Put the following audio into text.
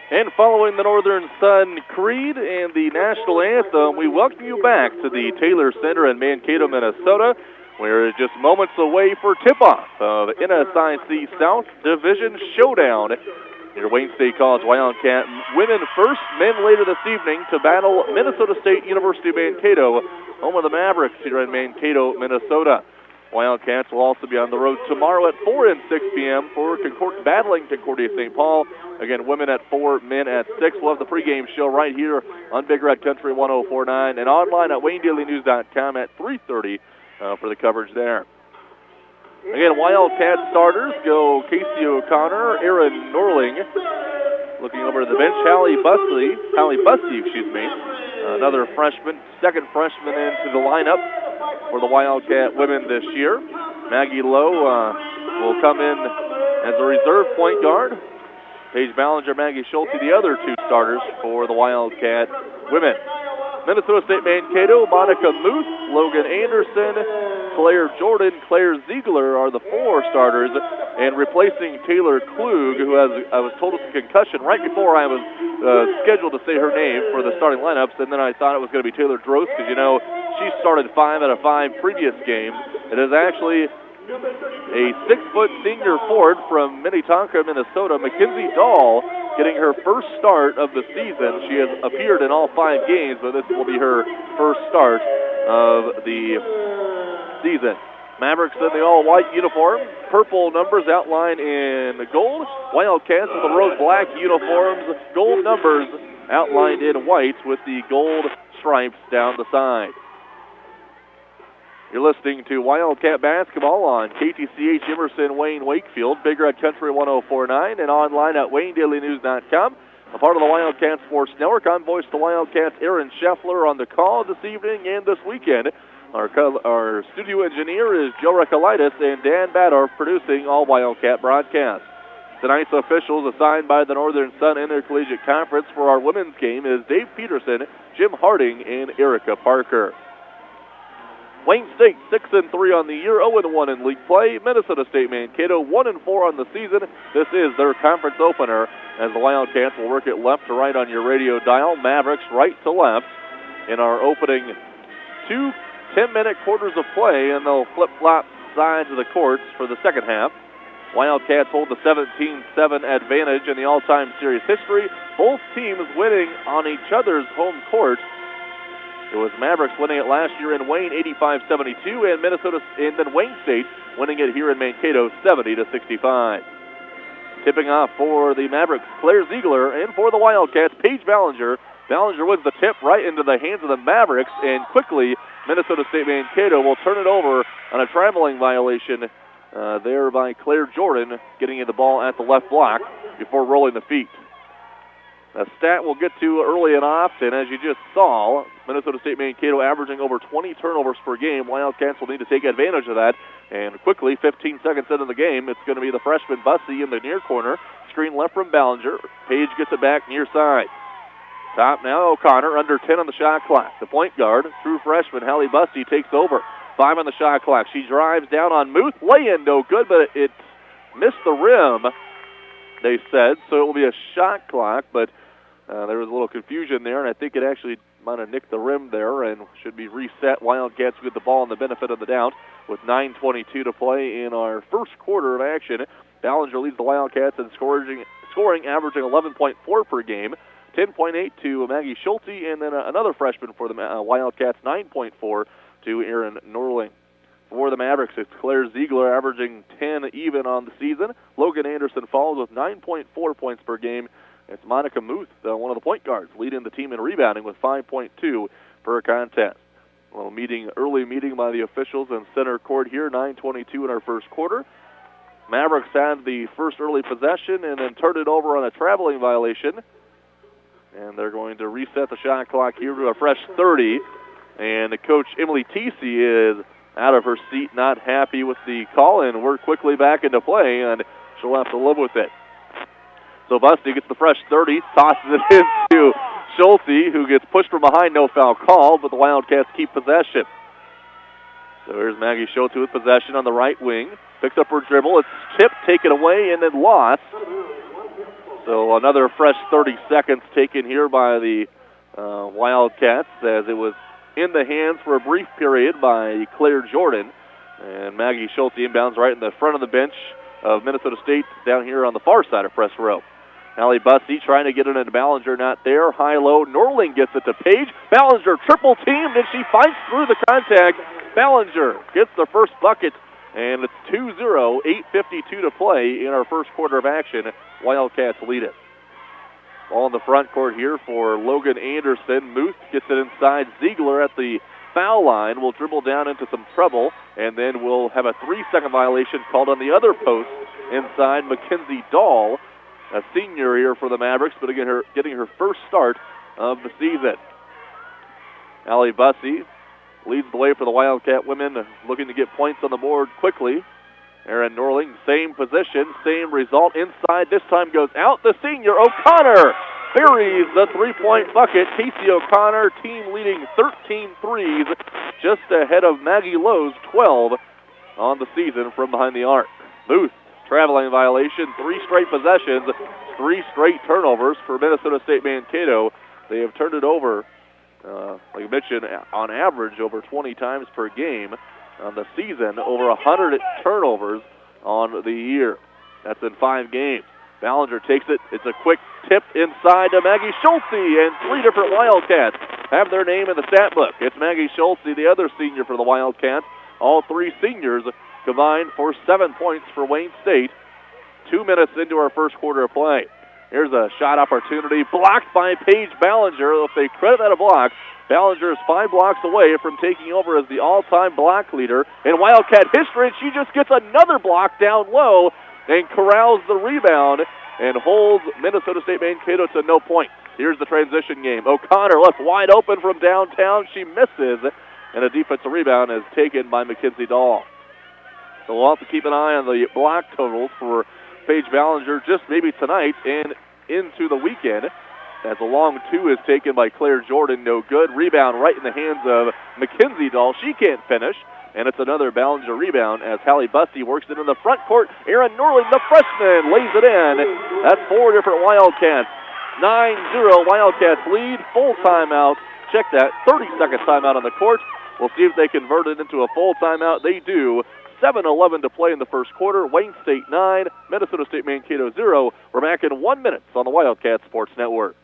And following the Northern Sun Creed and the national anthem, we welcome you back to the Taylor Center in Mankato, Minnesota. We're just moments away for tip-off of NSIC South Division Showdown. Your Wayne State College Wildcat women first, men later this evening to battle Minnesota State University Mankato, home of the Mavericks here in Mankato, Minnesota. Wildcats will also be on the road tomorrow at 4 and 6 p.m. for battling Concordia St. Paul. Again, women at 4, men at 6. We'll have the pregame show right here on Big Red Country 104.9 and online at WayneDailyNews.com at 3:30 for the coverage there. Again, Wildcat starters go Casey O'Connor, Aaron Norling. Looking over to the bench, Hallie Bussey, another freshman, second freshman into the lineup for the Wildcat women this year. Maggie Lowe will come in as a reserve point guard. Paige Ballinger, Maggie Schulte, the other two starters for the Wildcat women. Minnesota State Mankato, Monica Muth, Logan Anderson, Claire Jordan, Claire Ziegler are the 4 starters, and replacing Taylor Klug, who I was told of a concussion right before I was scheduled to say her name for the starting lineups, and then I thought it was going to be Taylor Drost because, she started 5 out of 5 previous games. It is actually a 6-foot senior forward from Minnetonka, Minnesota, Mackenzie Dahl, getting her first start of the season. She has appeared in all 5 games, but this will be her first start of the season. Mavericks in the all-white uniform, purple numbers outlined in gold. Wildcats with the rose black uniforms, gold numbers outlined in white with the gold stripes down the side. You're listening to Wildcat Basketball on KTCH Emerson Wayne Wakefield, Big Red Country 104.9, and online at WayneDailyNews.com. A part of the Wildcat Sports Network. I'm voice of the Wildcats, Aaron Scheffler, on the call this evening and this weekend. Our studio engineer is Joe Recolaitis, and Dan Badorf producing all Wildcat broadcasts. Tonight's officials assigned by the Northern Sun Intercollegiate Conference for our women's game is Dave Peterson, Jim Harding, and Erica Parker. Wayne State 6-3 on the year, 0-1 in league play. Minnesota State Mankato 1-4 on the season. This is their conference opener as the Wildcats will work it left to right on your radio dial. Mavericks right to left in our opening 2 10-minute quarters of play, and they'll flip-flop sides of the courts for the second half. Wildcats hold the 17-7 advantage in the all-time series history. Both teams winning on each other's home court. It was Mavericks winning it last year in Wayne, 85-72, and then Wayne State winning it here in Mankato, 70-65. Tipping off for the Mavericks, Claire Ziegler, and for the Wildcats, Paige Ballinger. Ballinger wins the tip right into the hands of the Mavericks, and quickly Minnesota State Mankato will turn it over on a traveling violation there by Claire Jordan, getting the ball at the left block before rolling the feet. A stat we'll get to early and often, as you just saw, Minnesota State Mankato averaging over 20 turnovers per game. Wildcats will need to take advantage of that. And quickly, 15 seconds into the game, it's going to be the freshman Bussey in the near corner. Screen left from Ballinger. Page gets it back near side. Top now, O'Connor, under 10 on the shot clock. The point guard, true freshman, Hallie Bussey, takes over. 5 on the shot clock. She drives down on Muth. Lay-in, no good, but it missed the rim, they said. So it will be a shot clock, but there was a little confusion there, and I think it actually might have nicked the rim there and should be reset. Wildcats get the ball on the benefit of the doubt with 9:22 to play in our first quarter of action. Ballinger leads the Wildcats in scoring averaging 11.4 per game, 10.8 to Maggie Schulte, and then another freshman for the Wildcats, 9.4 to Aaron Norling. For the Mavericks, it's Claire Ziegler averaging 10 even on the season. Logan Anderson follows with 9.4 points per game. It's Monica Muth, one of the point guards, leading the team in rebounding with 5.2 per contest. Early meeting by the officials in center court here, 9:22 in our first quarter. Mavericks had the first early possession and then turned it over on a traveling violation. And they're going to reset the shot clock here to a fresh 30. And Coach Emily Teesey is out of her seat, not happy with the call, and we're quickly back into play, and she'll have to live with it. So Bussey gets the fresh 30, tosses it into Schulte, who gets pushed from behind, no foul call, but the Wildcats keep possession. So here's Maggie Schulte with possession on the right wing. Picks up her dribble. It's tipped, taken away, and then lost. So another fresh 30 seconds taken here by the Wildcats, as it was in the hands for a brief period by Claire Jordan. And Maggie Schulte inbounds right in the front of the bench of Minnesota State down here on the far side of press row. Allie Bussey trying to get it into Ballinger, not there. High-low, Norling gets it to Page. Ballinger triple teamed, and she fights through the contact. Ballinger gets the first bucket, and it's 2-0, 8:52 to play in our first quarter of action. Wildcats lead it. Ball in the front court here for Logan Anderson. Muth gets it inside. Ziegler at the foul line will dribble down into some trouble, and then we'll have a 3-second violation called on the other post inside Mackenzie Dahl, a senior here for the Mavericks, but again, getting her first start of the season. Allie Bussey leads the way for the Wildcat women, looking to get points on the board quickly. Aaron Norling, same position, same result. Inside, this time goes out. The senior, O'Connor, buries the three-point bucket. Casey O'Connor, team leading 13 threes, just ahead of Maggie Lowe's 12 on the season from behind the arc. Booth, traveling violation, 3 straight possessions, 3 straight turnovers for Minnesota State Mankato. They have turned it over, like I mentioned, on average over 20 times per game. On the season, over 100 turnovers on the year. That's in 5 games. Ballinger takes it. It's a quick tip inside to Maggie Schulte, and 3 different Wildcats have their name in the stat book. It's Maggie Schulte, the other senior for the Wildcats. All 3 seniors combined for 7 points for Wayne State. 2 minutes into our first quarter of play. Here's a shot opportunity blocked by Paige Ballinger. If they credit that a block, Ballinger is 5 blocks away from taking over as the all-time block leader in Wildcat history. She just gets another block down low and corrals the rebound and holds Minnesota State Mankato to no points. Here's the transition game. O'Connor left wide open from downtown. She misses, and a defensive rebound is taken by Mackenzie Dahl. So we'll have to keep an eye on the block totals for Paige Ballinger just maybe tonight and into the weekend, as a long 2 is taken by Claire Jordan. No good. Rebound right in the hands of Mackenzie Dahl. She can't finish, and it's another Ballinger rebound as Hallie Bussey works it in the front court. Aaron Norling, the freshman, lays it in. That's 4 different Wildcats. 9-0 Wildcats lead. Full timeout. Check that. 30-second timeout on the court. We'll see if they convert it into a full timeout. They do. 7:11 to play in the first quarter. Wayne State 9, Minnesota State Mankato 0. We're back in 1 minute on the Wildcat Sports Network.